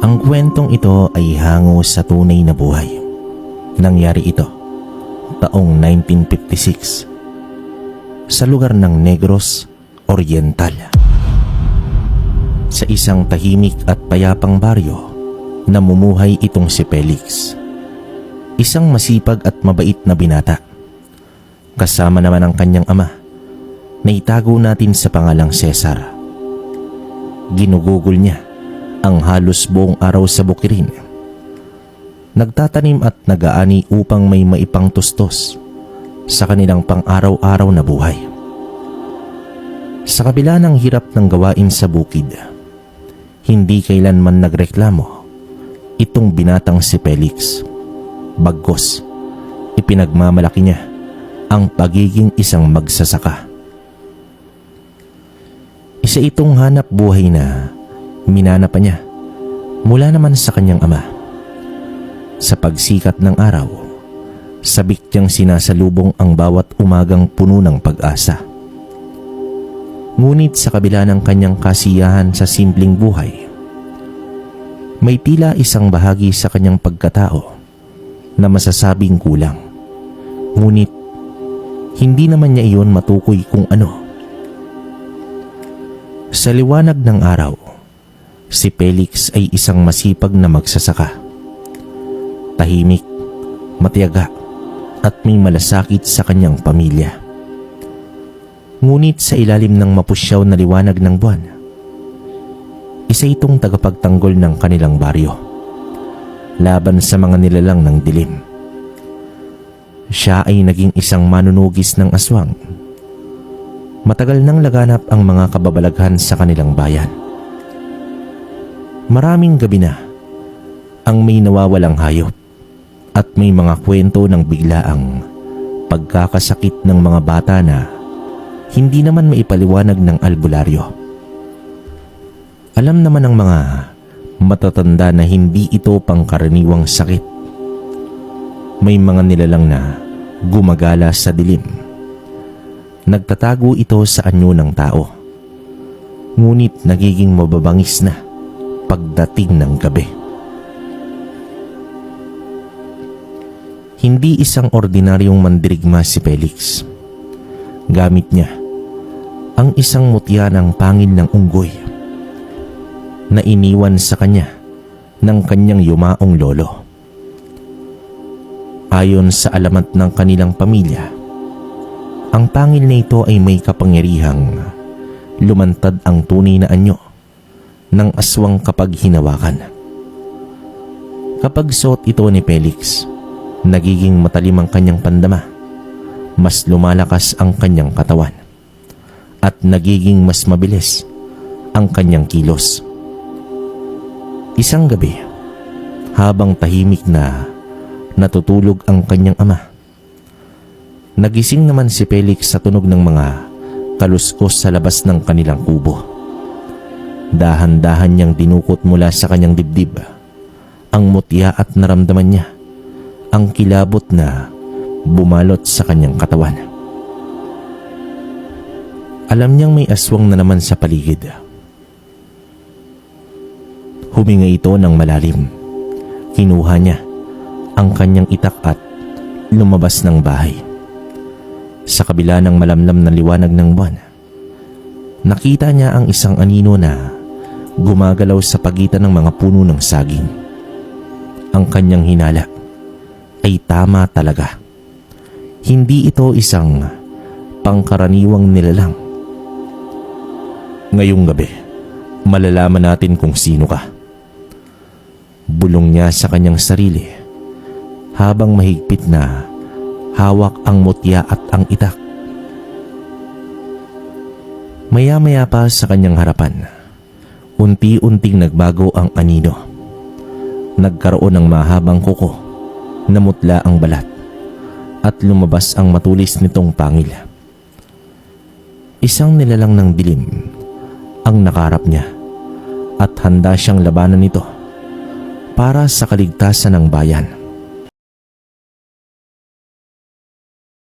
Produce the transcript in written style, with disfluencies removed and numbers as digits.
Ang kwentong ito ay hango sa tunay na buhay. Nangyari ito taong 1956 sa lugar ng Negros Oriental. Sa isang tahimik at payapang baryo, namumuhay itong si Felix. Isang masipag at mabait na binata. Kasama naman ang kanyang ama na itago natin sa pangalang Cesar. Ginugugol niya ang halos buong araw sa bukirin. Nagtatanim at nag-aani upang may maipangtustos sa kanilang pang-araw-araw na buhay. Sa kabila ng hirap ng gawain sa bukid, hindi kailanman nagreklamo itong binatang si Felix. Bagkus, ipinagmamalaki niya ang pagiging isang magsasaka. Isa itong hanap buhay na minana pa niya mula naman sa kanyang ama. Sa pagsikat ng araw, sabik niyang sinasalubong ang bawat umagang puno ng pag-asa. Ngunit sa kabila ng kanyang kasiyahan sa simpleng buhay, may tila isang bahagi sa kanyang pagkatao na masasabing kulang. Ngunit hindi naman niya iyon matukoy kung ano. Sa liwanag ng araw, si Felix ay isang masipag na magsasaka. Tahimik, matiyaga, at may malasakit sa kanyang pamilya. Ngunit sa ilalim ng mapusyaw na liwanag ng buwan, isa itong tagapagtanggol ng kanilang baryo, laban sa mga nilalang ng dilim. Siya ay naging isang manunugis ng aswang. Matagal nang laganap ang mga kababalaghan sa kanilang bayan. Maraming gabi na ang may nawawalang hayop at may mga kwento ng biglaang pagkakasakit ng mga bata na hindi naman maipaliwanag ng albularyo. Alam naman ng mga matatanda na hindi ito pangkaraniwang sakit. May mga nilalang na gumagala sa dilim. Nagtatago ito sa anyo ng tao. Ngunit nagiging mababangis na pagdating ng gabi. Hindi isang ordinaryong mandirigma si Felix. Gamit niya ang isang mutya ng pangil ng unggoy na iniwan sa kanya ng kanyang yumaong lolo. Ayon sa alamat ng kanilang pamilya, ang pangil na ito ay may kapangyarihang lumantad ang tunay na anyo ng aswang kapag hinawakan. Kapag suot ito ni Felix, nagiging matalim ang kanyang pandama, mas lumalakas ang kanyang katawan, at nagiging mas mabilis ang kanyang kilos. Isang gabi, habang tahimik na natutulog ang kanyang ama, nagising naman si Felix sa tunog ng mga kaluskos sa labas ng kanilang kubo. Dahan-dahan niyang dinukot mula sa kanyang dibdib ang mutya at naramdaman niya ang kilabot na bumalot sa kanyang katawan. Alam niyang may aswang na naman sa paligid. Huminga ito ng malalim. Kinuha niya ang kanyang itak at lumabas ng bahay. Sa kabila ng malamlam na liwanag ng buwan, nakita niya ang isang anino na gumagalaw sa pagitan ng mga puno ng saging. Ang kanyang hinala ay tama talaga. Hindi ito isang pangkaraniwang nilalang. Ngayong gabi, malalaman natin kung sino ka. Bulong niya sa kanyang sarili habang mahigpit na hawak ang mutya at ang itak. Maya-maya pa sa kanyang harapan, unti-unting nagbago ang anino. Nagkaroon ng mahabang kuko, namutla ang balat, at lumabas ang matulis nitong pangil. Isang nilalang ng dilim ang nakaharap niya at handa siyang labanan nito para sa kaligtasan ng bayan.